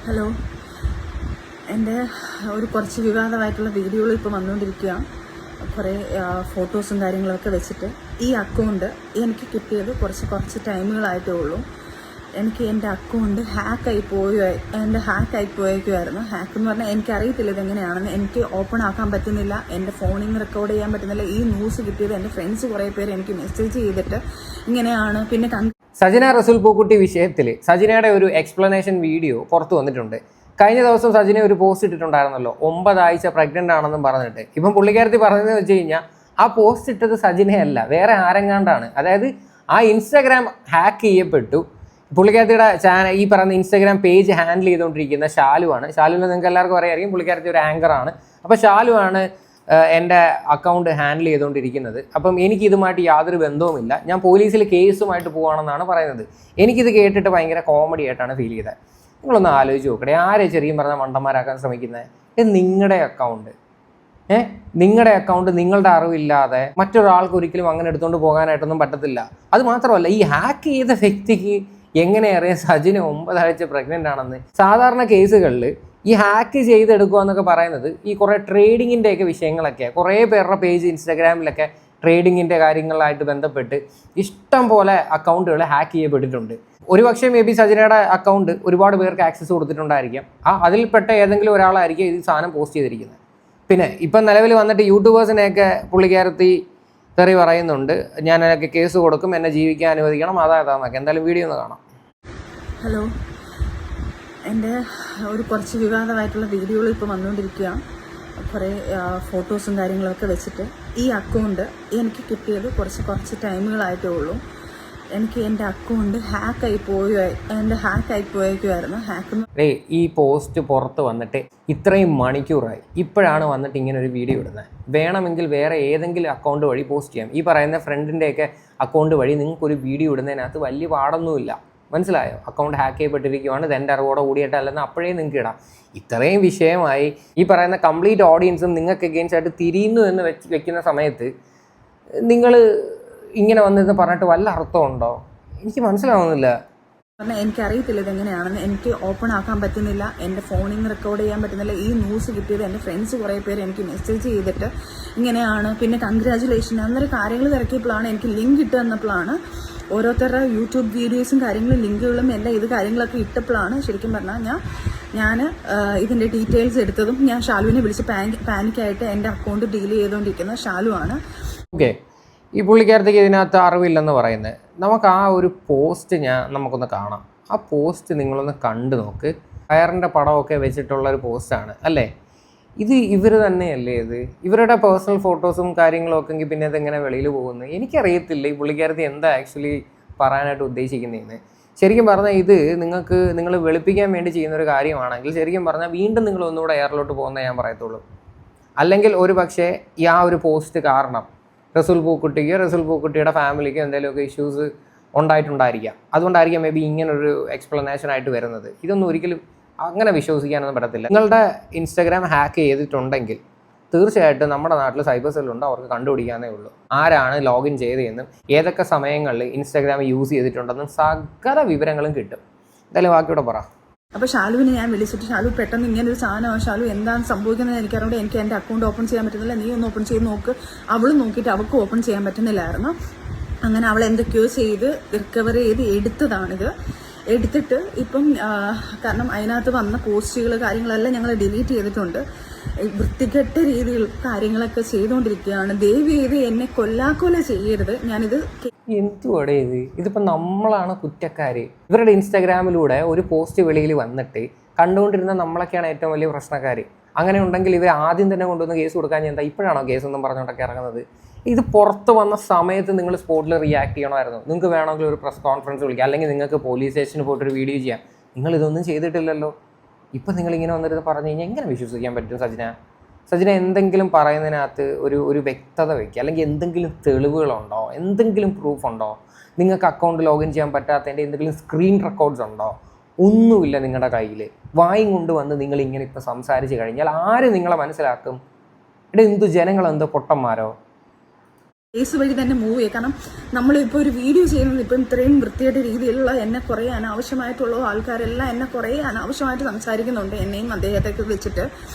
Hello, എൻ്റെ കുറച്ച് വിവാദമായിട്ടുള്ള വീഡിയോകൾ ഇപ്പോൾ വന്നുകൊണ്ടിരിക്കുകയാണ്. കുറേ ഫോട്ടോസും കാര്യങ്ങളൊക്കെ വെച്ചിട്ട് ഈ അക്കൗണ്ട് എനിക്ക് കിട്ടിയത് കുറച്ച് ടൈമുകളായിട്ടേ ഉള്ളൂ. എനിക്ക് എൻ്റെ അക്കൗണ്ട് ഹാക്കായി പോയേക്കുമായിരുന്നു. ഹാക്ക് എന്ന് പറഞ്ഞാൽ എനിക്കറിയത്തില്ല ഇതെങ്ങനെയാണെന്ന്. എനിക്ക് ഓപ്പൺ ആക്കാൻ പറ്റുന്നില്ല, എൻ്റെ ഫോണിൽ നിന്ന് റെക്കോർഡ് ചെയ്യാൻ പറ്റുന്നില്ല. ഈ ന്യൂസ് കിട്ടിയത് എൻ്റെ ഫ്രണ്ട്സ് കുറേ പേര് എനിക്ക് മെസ്സേജ് ചെയ്തിട്ട് ഇങ്ങനെയാണ്. പിന്നെ സജിന റസൂൽ പൂക്കുട്ടി വിഷയത്തിൽ സജിനയുടെ ഒരു എക്സ്പ്ലനേഷൻ വീഡിയോ പുറത്തു വന്നിട്ടുണ്ട്. കഴിഞ്ഞ ദിവസം സജിന ഒരു പോസ്റ്റ് ഇട്ടിട്ടുണ്ടായിരുന്നല്ലോ, 9 ആഴ്ച പ്രഗ്നൻ്റ് ആണെന്നും പറഞ്ഞിട്ട്. ഇപ്പം പുള്ളിക്കാരത്തി പറഞ്ഞതെന്ന് വെച്ച് കഴിഞ്ഞാൽ ആ പോസ്റ്റ് ഇട്ടത് സജിനയല്ല, വേറെ ആരെങ്ങാണ്ടാണ്. അതായത് ആ ഇൻസ്റ്റാഗ്രാം ഹാക്ക് ചെയ്യപ്പെട്ടു. പുള്ളിക്കാരത്തിയുടെ ചാനൽ, ഈ പറയുന്ന ഇൻസ്റ്റാഗ്രാം പേജ് ഹാൻഡിൽ ചെയ്തുകൊണ്ടിരിക്കുന്ന ഷാലുവാണ്. ഷാലുവിനെ നിങ്ങൾക്ക് എല്ലാവർക്കും അറിയാമായിരിക്കും. പുള്ളിക്കാരത്തി ഒരു ആങ്കറാണ്. അപ്പോൾ ഷാലുവാണ് എൻ്റെ അക്കൗണ്ട് ഹാൻഡിൽ ചെയ്തുകൊണ്ടിരിക്കുന്നത്. അപ്പം എനിക്കിതുമായിട്ട് യാതൊരു ബന്ധവുമില്ല. ഞാൻ പോലീസിൽ കേസുമായിട്ട് പോവുകയാണെന്നാണ് പറയുന്നത്. എനിക്കിത് കേട്ടിട്ട് ഭയങ്കര കോമഡി ആയിട്ടാണ് ഫീൽ ചെയ്തത്. നിങ്ങളൊന്ന് ആലോചിച്ച് നോക്കട്ടെ, ആരെ ചെറിയും പറഞ്ഞാൽ മണ്ടന്മാരാക്കാൻ ശ്രമിക്കുന്നത്? ഇത് നിങ്ങളുടെ അക്കൗണ്ട്, നിങ്ങളുടെ അക്കൗണ്ട് നിങ്ങളുടെ അറിവില്ലാതെ മറ്റൊരാൾക്ക് ഒരിക്കലും അങ്ങനെ എടുത്തുകൊണ്ട് പോകാനായിട്ടൊന്നും പറ്റത്തില്ല. അത് മാത്രമല്ല, ഈ ഹാക്ക് ചെയ്ത വ്യക്തിക്ക് എങ്ങനെ അറിയാം സജിന 9 ആഴ്ച പ്രഗ്നൻ്റ് ആണെന്ന്? സാധാരണ കേസുകളിൽ ഈ ഹാക്ക് ചെയ്തെടുക്കുക എന്നൊക്കെ പറയുന്നത് ഈ കുറേ ട്രേഡിങ്ങിൻ്റെയൊക്കെ വിഷയങ്ങളൊക്കെ, കുറേ പേരുടെ പേജ് ഇൻസ്റ്റാഗ്രാമിലൊക്കെ ട്രേഡിങ്ങിൻ്റെ കാര്യങ്ങളായിട്ട് ബന്ധപ്പെട്ട് ഇഷ്ടം പോലെ അക്കൗണ്ടുകൾ ഹാക്ക് ചെയ്യപ്പെട്ടിട്ടുണ്ട്. ഒരുപക്ഷെ മേ ബി സജിനയുടെ അക്കൗണ്ട് ഒരുപാട് പേർക്ക് ആക്സസ് കൊടുത്തിട്ടുണ്ടായിരിക്കാം. അതിൽപ്പെട്ട ഏതെങ്കിലും ഒരാളായിരിക്കും ഈ സാധനം പോസ്റ്റ് ചെയ്തിരിക്കുന്നത്. പിന്നെ ഇപ്പം നിലവിൽ വന്നിട്ട് യൂട്യൂബേഴ്സിനെയൊക്കെ പുള്ളിക്കാരത്തി തെറി പറയുന്നുണ്ട്. ഞാൻ അതിനൊക്കെ കേസ് കൊടുക്കും, എന്നെ ജീവിക്കാൻ അനുവദിക്കണം, അതാന്നൊക്കെ. എന്തായാലും വീഡിയോ ഒന്ന് കാണാം. ഹലോ, എൻ്റെ കുറച്ച് വിവാദമായിട്ടുള്ള വീഡിയോകൾ ഇപ്പോൾ വന്നുകൊണ്ടിരിക്കുകയാണ്. കുറേ ഫോട്ടോസും കാര്യങ്ങളൊക്കെ വെച്ചിട്ട് ഈ അക്കൗണ്ട് എനിക്ക് കിട്ടിയത് കുറച്ച് ടൈമുകളായിട്ടേ ഉള്ളൂ. എനിക്ക് എൻ്റെ അക്കൗണ്ട് ഹാക്കായി പോയേക്കുമായിരുന്നു. ഈ പോസ്റ്റ് പുറത്ത് വന്നിട്ട് ഇത്രയും മണിക്കൂറായി, ഇപ്പോഴാണ് വന്നിട്ട് ഇങ്ങനെ ഒരു വീഡിയോ ഇടുന്നത്. വേണമെങ്കിൽ വേറെ ഏതെങ്കിലും അക്കൗണ്ട് വഴി പോസ്റ്റ് ചെയ്യാം. ഈ പറയുന്ന ഫ്രണ്ടിൻ്റെയൊക്കെ അക്കൗണ്ട് വഴി നിങ്ങൾക്കൊരു വീഡിയോ ഇടുന്നതിനകത്ത് വലിയ പാടൊന്നുമില്ല. മനസ്സിലായോ? അക്കൗണ്ട് ഹാക്ക് ചെയ്യപ്പെട്ടിരിക്കുവാണ്, ഇതെൻ്റെ അറിവോടെ കൂടിയിട്ടല്ലെന്ന് അപ്പോഴേ നിങ്ങൾക്ക് ഇടാം. ഇത്രയും വിഷയമായി ഈ പറയുന്ന കംപ്ലീറ്റ് ഓഡിയൻസും നിങ്ങൾക്ക് എഗെയിൻസ്റ്റ് ആയിട്ട് തിരിയുന്നു എന്ന് വെക്കുന്ന സമയത്ത് നിങ്ങൾ ഇങ്ങനെ വന്നിരുന്ന് പറഞ്ഞിട്ട് വല്ല അർത്ഥമുണ്ടോ? എനിക്ക് മനസ്സിലാവുന്നില്ല. എനിക്കറിയത്തില്ല ഇതെങ്ങനെയാണെന്ന്. എനിക്ക് ഓപ്പൺ ആക്കാൻ പറ്റുന്നില്ല, എൻ്റെ ഫോണിൽ നിന്ന് റെക്കോർഡ് ചെയ്യാൻ പറ്റുന്നില്ല. ഈ ന്യൂസ് കിട്ടിയത് എൻ്റെ ഫ്രണ്ട്സ് കുറേ പേര് എനിക്ക് മെസ്സേജ് ചെയ്തിട്ട് ഇങ്ങനെയാണ്. പിന്നെ കൺഗ്രാജുലേഷൻ അന്നേരം കാര്യങ്ങൾ തിരക്കിയപ്പോഴാണ് എനിക്ക് ലിങ്ക് ഇട്ട് തന്നപ്പോഴാണ് ഓരോരുത്തരുടെ യൂട്യൂബ് വീഡിയോസും കാര്യങ്ങളും ലിങ്കുകളും എല്ലാം ഇത് കാര്യങ്ങളൊക്കെ ഇട്ടപ്പോഴാണ് ശരിക്കും പറഞ്ഞാൽ ഞാൻ ഇതിൻ്റെ ഡീറ്റെയിൽസ് എടുത്തതും. ഞാൻ ഷാലുവിനെ വിളിച്ച് പാനിക്കായിട്ട് എൻ്റെ അക്കൗണ്ട് ഡീൽ ചെയ്തുകൊണ്ടിരിക്കുന്ന ഷാലുവാണ്. ഓക്കെ, ഈ പുള്ളിക്കാരത്തേക്ക് ഇതിനകത്ത് അറിവില്ലെന്ന് പറയുന്നത്. നമുക്ക് ആ ഒരു പോസ്റ്റ് നമുക്കൊന്ന് കാണാം. ആ പോസ്റ്റ് നിങ്ങളൊന്ന് കണ്ടു നോക്ക്. വയറിൻ്റെ പടമൊക്കെ വെച്ചിട്ടുള്ള ഒരു പോസ്റ്റാണ് അല്ലേ? ഇത് ഇവർ തന്നെയല്ലേ? ഇവരുടെ പേഴ്സണൽ ഫോട്ടോസും കാര്യങ്ങളും ഒക്കെ എങ്കിൽ പിന്നെ അതെങ്ങനെ വെളിയിൽ പോകുന്നത്? എനിക്കറിയത്തില്ല ഈ പുള്ളിക്കാരത്തി എന്താ ആക്ച്വലി പറയാനായിട്ട് ഉദ്ദേശിക്കുന്നതെന്ന്. ശരിക്കും പറഞ്ഞാൽ ഇത് നിങ്ങൾ വെളുപ്പിക്കാൻ വേണ്ടി ചെയ്യുന്നൊരു കാര്യമാണെങ്കിൽ ശരിക്കും പറഞ്ഞാൽ വീണ്ടും നിങ്ങൾ ഒന്നുകൂടെ എയറിലോട്ട് പോകുന്നേ ഞാൻ പറയത്തുള്ളൂ. അല്ലെങ്കിൽ ഒരു പക്ഷേ ഈ ആ ഒരു പോസ്റ്റ് കാരണം റസൂൽ പൂക്കുട്ടിയുടെ ഫാമിലിക്ക് എന്തെങ്കിലുമൊക്കെ ഇഷ്യൂസ് ഉണ്ടായിട്ടുണ്ടായിരിക്കാം. അതുകൊണ്ടായിരിക്കാം മേ ബി ഇങ്ങനൊരു എക്സ്പ്ലനേഷൻ ആയിട്ട് വരുന്നത്. ഇതൊന്നും ഒരിക്കലും അങ്ങനെ വിശ്വസിക്കാനൊന്നും പറ്റത്തില്ല. നിങ്ങളുടെ ഇൻസ്റ്റാഗ്രാം ഹാക്ക് ചെയ്തിട്ടുണ്ടെങ്കിൽ തീർച്ചയായിട്ടും നമ്മുടെ നാട്ടിൽ സൈബർ സെല്ലുണ്ട്, അവർക്ക് കണ്ടുപിടിക്കാനേ ഉള്ളൂ. ആരാണ് ലോഗിൻ ചെയ്തതെന്നും ഏതൊക്കെ സമയങ്ങളിൽ ഇൻസ്റ്റാഗ്രാം യൂസ് ചെയ്തിട്ടുണ്ടെന്നും സകല വിവരങ്ങളും കിട്ടും. എന്തായാലും ബാക്കിയോടെ പറ. അപ്പോൾ ഷാലുവിനെ ഞാൻ വിളിച്ചിട്ട്, ഷാലു പെട്ടെന്ന് ഇങ്ങനെ ഒരു സാധനമാണ്, ഷാലു എന്താണ് സംഭവിക്കുന്നത് എനിക്കറിയാം, എനിക്ക് എൻ്റെ അക്കൗണ്ട് ഓപ്പൺ ചെയ്യാൻ പറ്റുന്നില്ല, നീ ഒന്ന് ഓപ്പൺ ചെയ്ത് നോക്ക്. അവളും നോക്കിയിട്ട് അവൾക്ക് ഓപ്പൺ ചെയ്യാൻ പറ്റുന്നില്ലായിരുന്നു. അങ്ങനെ അവൾ എന്തൊക്കെയോ ചെയ്ത് റിക്കവർ ചെയ്ത് എടുത്തിട്ട് ഇപ്പം കാരണം അതിനകത്ത് വന്ന പോസ്റ്റുകൾ കാര്യങ്ങളെല്ലാം ഞങ്ങൾ ഡിലീറ്റ് ചെയ്തിട്ടുണ്ട്. വൃത്തികെട്ട രീതിയിൽ കാര്യങ്ങളൊക്കെ ചെയ്തുകൊണ്ടിരിക്കുകയാണ്. ദയവ് ചെയ്ത് എന്നെ കൊല്ലാക്കൊല ചെയ്യരുത്. ഞാനിത് എന്തുവാടെ ഇതിപ്പോൾ നമ്മളാണ് കുറ്റക്കാര്. ഇവരുടെ ഇൻസ്റ്റാഗ്രാമിലൂടെ ഒരു പോസ്റ്റ് വെളിയിൽ വന്നിട്ട് കണ്ടുകൊണ്ടിരുന്ന നമ്മളൊക്കെയാണ് ഏറ്റവും വലിയ പ്രശ്നക്കാർ. അങ്ങനെ ഉണ്ടെങ്കിൽ ഇവർ ആദ്യം തന്നെ കൊണ്ടുവന്ന് കേസ് കൊടുക്കാൻ എന്താ ഇപ്പോഴാണോ കേസൊന്നും പറഞ്ഞുകൊണ്ടൊക്കെ ഇറങ്ങുന്നത്? ഇത് പുറത്ത് വന്ന സമയത്ത് നിങ്ങൾ സ്പോട്ടിൽ റിയാക്ട് ചെയ്യണമായിരുന്നു. നിങ്ങൾക്ക് വേണമെങ്കിൽ ഒരു പ്രസ് കോൺഫറൻസ് വിളിക്കാം, അല്ലെങ്കിൽ നിങ്ങൾക്ക് പോലീസ് സ്റ്റേഷനിൽ പോയിട്ടൊരു വീഡിയോ ചെയ്യാം. നിങ്ങളിതൊന്നും ചെയ്തിട്ടില്ലല്ലോ. ഇപ്പം നിങ്ങളിങ്ങനെ വന്നിരുന്ന് പറഞ്ഞു കഴിഞ്ഞാൽ എങ്ങനെ വിശ്വസിക്കാൻ പറ്റും? സജിന എന്തെങ്കിലും പറയുന്നതിനകത്ത് ഒരു വ്യക്തത വയ്ക്കുക, അല്ലെങ്കിൽ എന്തെങ്കിലും തെളിവുകളുണ്ടോ, എന്തെങ്കിലും പ്രൂഫ് ഉണ്ടോ? നിങ്ങൾക്ക് അക്കൗണ്ട് ലോഗിൻ ചെയ്യാൻ പറ്റാത്തതിൻ്റെ എന്തെങ്കിലും സ്ക്രീൻ റെക്കോർഡ്സ് ഉണ്ടോ? ഒന്നുമില്ല നിങ്ങളുടെ കയ്യിൽ. വായും കൊണ്ട് വന്ന് നിങ്ങളിങ്ങനെ ഇപ്പം സംസാരിച്ച് കഴിഞ്ഞാൽ ആര് നിങ്ങളെ മനസ്സിലാക്കും? എന്തു ജനങ്ങളെന്തോ പൊട്ടന്മാരോ? കേസ് വഴി തന്നെ മൂവ് ചെയ്യുക. കാരണം നമ്മളിപ്പോൾ ഒരു വീഡിയോ ചെയ്യുന്നത് ഇപ്പം ഇത്രയും വൃത്തിയായിട്ട് രീതിയിലുള്ള എന്നെ കുറേ അനാവശ്യമായിട്ടുള്ള ആൾക്കാരെല്ലാം എന്നെ കുറേ അനാവശ്യമായിട്ട് സംസാരിക്കുന്നുണ്ട്, എന്നെയും അദ്ദേഹത്തെയൊക്കെ വെച്ചിട്ട്.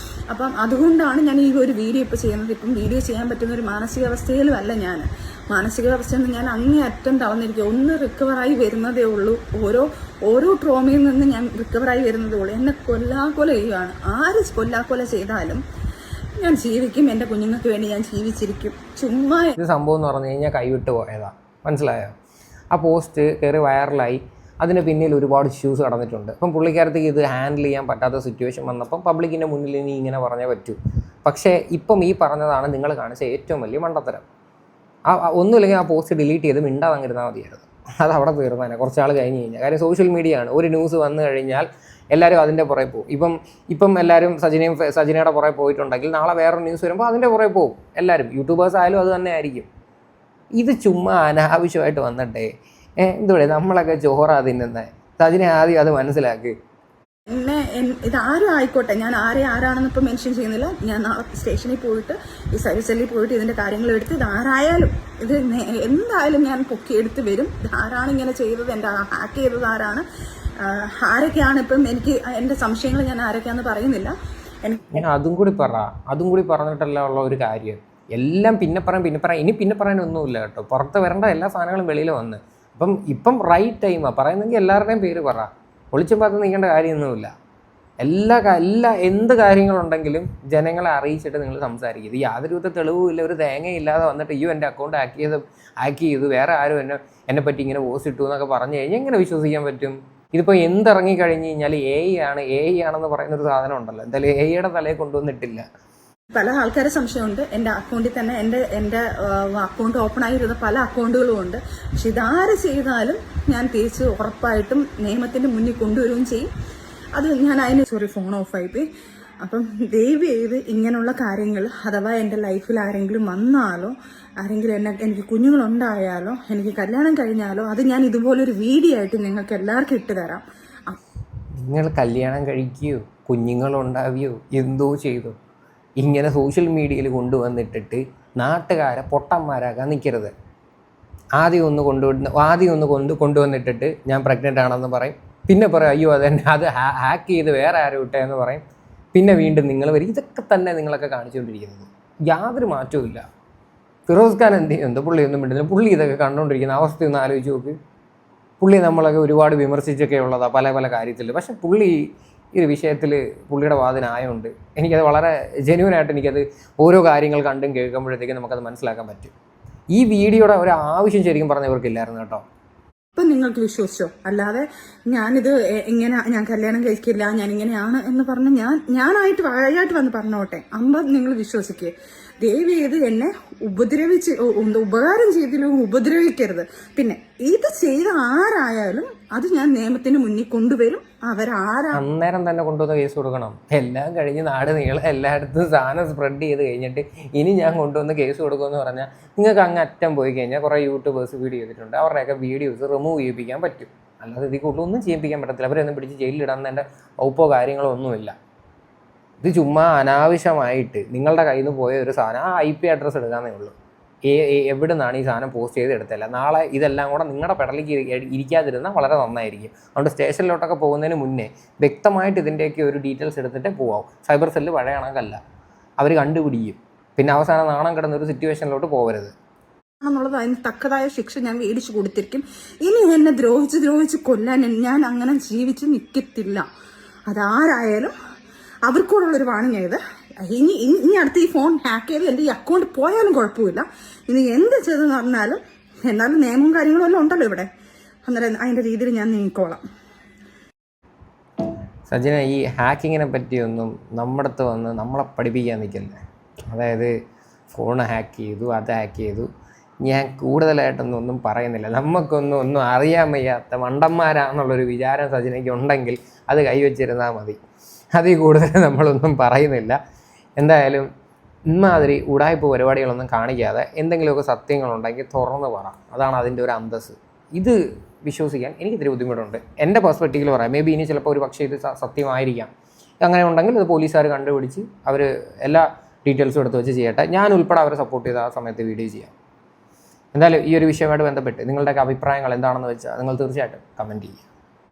അപ്പം അതുകൊണ്ടാണ് ഞാൻ ഈ ഒരു വീഡിയോ ഇപ്പോൾ ചെയ്യുന്നത്. ഇപ്പം വീഡിയോ ചെയ്യാൻ പറ്റുന്ന ഒരു മാനസികാവസ്ഥയിലും അല്ല ഞാൻ. മാനസികാവസ്ഥയിൽ നിന്ന് ഞാൻ അങ്ങേയറ്റം തളർന്നിരിക്കുക. ഒന്ന് റിക്കവറായി വരുന്നതേ ഉള്ളൂ. ഓരോ ട്രോമയിൽ നിന്ന് ഞാൻ റിക്കവറായി വരുന്നതേ ഉള്ളൂ. എന്നെ കൊല്ലാക്കൊല ചെയ്യുകയാണ്. ആര് കൊല്ലാക്കൊല ചെയ്താലും ഞാൻ ജീവിക്കും. എൻ്റെ കുഞ്ഞുങ്ങൾക്ക് വേണ്ടി ഞാൻ ജീവിച്ചിരിക്കും. ചുമ്മാ ഇത് സംഭവം എന്ന് പറഞ്ഞു കഴിഞ്ഞാൽ കൈവിട്ട് പോയതാ, മനസ്സിലായോ? ആ പോസ്റ്റ് കയറി വൈറലായി. അതിന് പിന്നിൽ ഒരുപാട് ഇഷ്യൂസ് കടന്നിട്ടുണ്ട്. അപ്പം പുള്ളിക്കാരത്തേക്ക് ഇത് ഹാൻഡിൽ ചെയ്യാൻ പറ്റാത്ത സിറ്റുവേഷൻ വന്നപ്പം പബ്ലിക്കിൻ്റെ മുന്നിൽ ഇനി ഇങ്ങനെ പറഞ്ഞേ പറ്റൂ. പക്ഷേ ഇപ്പം ഈ പറഞ്ഞതാണ് നിങ്ങൾ കാണിച്ച ഏറ്റവും വലിയ മണ്ടത്തരം. ഒന്നുമില്ലെങ്കിൽ ആ പോസ്റ്റ് ഡിലീറ്റ് ചെയ്ത് മിണ്ടാതങ്ങിരുന്നാൽ മതിയായിരുന്നു. അത് അവിടെ തീർന്നേനെ കുറച്ച് ആൾ കഴിഞ്ഞ് കഴിഞ്ഞാൽ. കാര്യം സോഷ്യൽ മീഡിയ ആണ്. ഒരു ന്യൂസ് വന്നു കഴിഞ്ഞാൽ എല്ലാവരും അതിൻ്റെ പുറകെ പോകും. ഇപ്പം എല്ലാവരും സജിനയുടെ പുറകെ പോയിട്ടുണ്ടെങ്കിൽ നാളെ വേറൊരു ന്യൂസ് വരുമ്പോൾ അതിൻ്റെ പുറകെ പോകും എല്ലാവരും. യൂട്യൂബേഴ്സ് ആയാലും അത് തന്നെ ആയിരിക്കും. ഇത് ചുമ്മാ അനാവശ്യമായിട്ട് വന്നിട്ടേ എന്തുകൂടെ നമ്മളൊക്കെ ചോറാ തിന്നുന്നത്. സജിനെ ആദ്യം അത് മനസ്സിലാക്കി. എന്നെ ഇതാരും ആയിക്കോട്ടെ, ഞാൻ ആരാണെന്ന് ഇപ്പം മെൻഷൻ ചെയ്യുന്നില്ല. ഞാൻ നാളെ സ്റ്റേഷനിൽ പോയിട്ട് ഈ സർവീസ് സെല്ലിൽ പോയിട്ട് ഇതിൻ്റെ കാര്യങ്ങൾ എടുത്ത് ഇതാരായാലും ഇത് എന്തായാലും ഞാൻ പൊക്കിയെടുത്ത് വരും. ഇതാരാണ് ഇങ്ങനെ ചെയ്തത്, എൻ്റെ ഹാക്ക് ചെയ്തത് ആരാണ്, ആരൊക്കെയാണ്. ഇപ്പം എനിക്ക് എൻ്റെ സംശയങ്ങൾ ഞാൻ ആരൊക്കെയാണെന്ന് പറയുന്നില്ല. ഞാൻ അതും കൂടി പറഞ്ഞിട്ടല്ല ഉള്ള ഒരു കാര്യം. എല്ലാം പിന്നെ പറയാം. ഇനി പിന്നെ പറയാനൊന്നുമില്ല കേട്ടോ. പുറത്ത് വരേണ്ട എല്ലാ സാധനങ്ങളും വെളിയിൽ വന്ന് ഇപ്പം റൈറ്റ് ടൈമാണ് പറയുന്നെങ്കിൽ എല്ലാവരുടെയും പേര് പറ. ഒളിച്ചും പാത്ത് നിൽക്കേണ്ട കാര്യമൊന്നുമില്ല. എന്ത് കാര്യങ്ങളുണ്ടെങ്കിലും ജനങ്ങളെ അറിയിച്ചിട്ട് നിങ്ങൾ സംസാരിക്കും. ഇത് യാതൊരു വിധ തെളിവും ഇല്ല, ഒരു തേങ്ങയില്ലാതെ വന്നിട്ട് എൻ്റെ അക്കൗണ്ട് ഹാക്ക് ചെയ്തു വേറെ ആരും എന്നെ പറ്റി ഇങ്ങനെ പോസ്റ്റ് ഇട്ടു എന്നൊക്കെ പറഞ്ഞു കഴിഞ്ഞാൽ എങ്ങനെ വിശ്വസിക്കാൻ പറ്റും? ഇതിപ്പോൾ എന്തിറങ്ങിക്കഴിഞ്ഞ് കഴിഞ്ഞാൽ എ ഐ ആണെന്ന് പറയുന്നൊരു സാധനം ഉണ്ടല്ലോ. എന്തായാലും എ ഐയുടെ തലയിൽ കൊണ്ടുവന്നിട്ടില്ല. പല ആൾക്കാരെ സംശയമുണ്ട്. എൻ്റെ അക്കൗണ്ടിൽ തന്നെ എൻ്റെ അക്കൗണ്ട് ഓപ്പൺ ആയിരുന്ന പല അക്കൗണ്ടുകളും ഉണ്ട്. പക്ഷെ ഇതാര് ചെയ്താലും ഞാൻ തിരിച്ച് ഉറപ്പായിട്ടും നിയമത്തിൻ്റെ മുന്നിൽ കൊണ്ടുവരികയും ചെയ്യും. അത് ഞാൻ ഫോൺ ഓഫായി പോയി. അപ്പം ദയവ് ചെയ്ത് ഇങ്ങനെയുള്ള കാര്യങ്ങൾ അഥവാ എൻ്റെ ലൈഫിൽ ആരെങ്കിലും വന്നാലോ, ആരെങ്കിലും എനിക്ക് കുഞ്ഞുങ്ങളുണ്ടായാലോ, എനിക്ക് കല്യാണം കഴിഞ്ഞാലോ, അത് ഞാൻ ഇതുപോലൊരു വീഡിയോ ആയിട്ട് നിങ്ങൾക്ക് എല്ലാവർക്കും ഇട്ട് തരാം. നിങ്ങൾ കല്യാണം കഴിക്കുകയോ കുഞ്ഞുങ്ങളുണ്ടാവുകയോ എന്തോ ചെയ്തു ഇങ്ങനെ സോഷ്യൽ മീഡിയയിൽ കൊണ്ടുവന്നിട്ടിട്ട് നാട്ടുകാരെ പൊട്ടന്മാരാക്കാൻ നിൽക്കരുത്. ആദ്യം ഒന്ന് കൊണ്ടുവന്നിട്ടിട്ട് ഞാൻ പ്രഗ്നൻ്റ് ആണെന്ന് പറയും. പിന്നെ പറയും അയ്യോ അത് ഹാക്ക് ചെയ്ത് വേറെ ആരും ഇട്ടേന്ന് പറയും. പിന്നെ വീണ്ടും നിങ്ങൾ വരും. ഇതൊക്കെ തന്നെ നിങ്ങളൊക്കെ കാണിച്ചുകൊണ്ടിരിക്കുന്നത്. യാതൊരു മാറ്റവും ഇല്ല. ഫിറോസ് ഖാൻ എന്ത് ചെയ്യുന്നത്? പുള്ളിയൊന്നും മിണ്ടുന്നില്ല. പുള്ളി ഇതൊക്കെ കണ്ടുകൊണ്ടിരിക്കുന്ന അവസ്ഥയൊന്ന് ആലോചിച്ച് നോക്ക്. പുള്ളി നമ്മളൊക്കെ ഒരുപാട് വിമർശിച്ചൊക്കെ ഉള്ളതാണ് പല കാര്യത്തിൽ. പക്ഷെ പുള്ളി ഈ ഒരു വിഷയത്തിൽ പുള്ളിയുടെ വാദനായതുകൊണ്ട് എനിക്കത് വളരെ ജെന്യുവനായിട്ട് എനിക്കത് ഓരോ കാര്യങ്ങൾ കണ്ടും കേൾക്കുമ്പോഴത്തേക്കും നമുക്കത് മനസ്സിലാക്കാൻ പറ്റും. ഈ വീഡിയോയുടെ ഒരു ആവശ്യം ശരിക്കും പറഞ്ഞവർക്കില്ലായിരുന്നു കേട്ടോ. ഇപ്പം നിങ്ങൾക്ക് വിശ്വസിച്ചോ? അല്ലാതെ ഞാനിത് ഞാൻ കല്യാണം കഴിക്കില്ല, ഞാൻ ഇങ്ങനെയാണ് എന്ന് പറഞ്ഞ് ഞാനായിട്ട് വായായിട്ട് വന്ന് പറഞ്ഞോട്ടെ. നിങ്ങൾ വിശ്വസിക്കുക. ദയവ് ചെയ്ത് എന്നെ ഉപകാരം ചെയ്തിലും ഉപദ്രവിക്കരുത്. പിന്നെ ഇത് ചെയ്ത ആരായാലും അത് ഞാൻ നിയമത്തിന് മുന്നിൽ കൊണ്ടുവരും. അന്നേരം തന്നെ കൊണ്ടുവന്ന് കേസ് കൊടുക്കണം. എല്ലാം കഴിഞ്ഞ് നാട് നീളം എല്ലായിടത്തും സാധനം സ്പ്രെഡ് ചെയ്ത് കഴിഞ്ഞിട്ട് ഇനി ഞാൻ കൊണ്ടുവന്ന് കേസ് കൊടുക്കുമെന്ന് പറഞ്ഞാൽ നിങ്ങൾക്ക് അങ്ങ് അറ്റം പോയി കഴിഞ്ഞാൽ കുറേ യൂട്യൂബേഴ്സ് വീഡിയോ ചെയ്തിട്ടുണ്ട്. അവരുടെയൊക്കെ വീഡിയോസ് റിമൂവ് ചെയ്യിപ്പിക്കാൻ പറ്റും. അല്ലാതെ ഇതിൽ കൂടുതലൊന്നും ചെയ്യിപ്പിക്കാൻ പറ്റത്തില്ല. അവരൊന്നും പിടിച്ച് ജയിലിലിടാൻ എൻ്റെ വകുപ്പോ കാര്യങ്ങളോ ഒന്നുമില്ല. ഇത് ചുമ്മാ അനാവശ്യമായിട്ട് നിങ്ങളുടെ കയ്യിൽ നിന്ന് പോയ ഒരു സാധനം ആ IP അഡ്രസ്സ് എടുക്കാന്നേ ഉള്ളൂ. എവിടെ നിന്നാണ് ഈ സാധനം പോസ്റ്റ് ചെയ്തെടുത്തല്ല. നാളെ ഇതെല്ലാം കൂടെ നിങ്ങളുടെ പെടലേക്ക് ഇരിക്കാതിരുന്നാൽ വളരെ നന്നായിരിക്കും. അതുകൊണ്ട് സ്റ്റേഷനിലോട്ടൊക്കെ പോകുന്നതിന് മുന്നേ വ്യക്തമായിട്ട് ഇതിൻ്റെയൊക്കെ ഒരു ഡീറ്റെയിൽസ് എടുത്തിട്ടേ പോവാം. സൈബർ സെല്ല് പഴയ കണക്കല്ല, അവർ കണ്ടുപിടിക്കും. പിന്നെ അവസാനം നാണം കിടന്നൊരു സിറ്റുവേഷനിലോട്ട് പോകരുത് എന്നുള്ളത്. അതിന് തക്കതായ ശിക്ഷ ഞാൻ മേടിച്ചു കൊടുത്തിരിക്കും. ഇനി എന്നെ ദ്രോഹിച്ച് കൊല്ലാൻ ഞാൻ അങ്ങനെ ജീവിച്ച് നിൽക്കത്തില്ല. അതാരായാലും അവർക്കൂടുള്ളൊരു വാണിംഗ് ആയത്. ഇനി അടുത്ത് ഈ ഫോൺ ഹാക്ക് ചെയ്ത് എൻ്റെ ഈ അക്കൗണ്ട് പോയാലും കുഴപ്പമില്ല. ഇനി എന്ത് ചെയ്തെന്ന് പറഞ്ഞാലും എന്നാലും നിയമവും കാര്യങ്ങളും എല്ലാം ഉണ്ടല്ലോ ഇവിടെ. അന്നേരം അതിൻ്റെ രീതിയിൽ ഞാൻ നീങ്ങിക്കോളാം. സജിന, ഈ ഹാക്കിങ്ങിനെ പറ്റിയൊന്നും നമ്മുടെ അടുത്ത് വന്ന് നമ്മളെ പഠിപ്പിക്കാൻ നിൽക്കല്ലേ. അതായത് ഫോൺ ഹാക്ക് ചെയ്തു, അത് ഹാക്ക് ചെയ്തു. ഞാൻ കൂടുതലായിട്ടൊന്നും പറയുന്നില്ല. നമുക്കൊന്നും അറിയാൻ വയ്യാത്ത മണ്ടന്മാരാണെന്നുള്ളൊരു വിചാരം സജിനയ്ക്ക് ഉണ്ടെങ്കിൽ അത് കൈവച്ചിരുന്നാൽ മതി. അതിൽ കൂടുതൽ നമ്മളൊന്നും പറയുന്നില്ല. എന്തായാലും ഇമാതിരി ഉടായ്പ പരിപാടികളൊന്നും കാണിക്കാതെ എന്തെങ്കിലുമൊക്കെ സത്യങ്ങളുണ്ടെങ്കിൽ തുറന്ന് പറ. അതാണ് അതിൻ്റെ ഒരു അന്തസ്സ്. ഇത് വിശ്വസിക്കാൻ എനിക്ക് ഇത്തിരി ബുദ്ധിമുട്ടുണ്ട്. എൻ്റെ പെർസ്പെക്റ്റീവിൽ പറയാം. മേ ബി ഇനി ചിലപ്പോൾ ഒരു പക്ഷേ ഇത് സത്യമായിരിക്കാം. അങ്ങനെ ഉണ്ടെങ്കിൽ ഇത് പോലീസുകാർ കണ്ടുപിടിച്ച് അവർ എല്ലാ ഡീറ്റെയിൽസും എടുത്ത് വെച്ച് ചെയ്യട്ടെ. ഞാൻ ഉൾപ്പെടെ അവരെ സപ്പോർട്ട് ചെയ്ത് ആ സമയത്ത് വീഡിയോ ചെയ്യാം. എന്തായാലും ഈ ഒരു വിഷയമായിട്ട് ബന്ധപ്പെട്ട് നിങ്ങളുടെയൊക്കെ അഭിപ്രായങ്ങൾ എന്താണെന്ന് വെച്ചാൽ നിങ്ങൾ തീർച്ചയായിട്ടും കമൻറ്റ് ചെയ്യുക.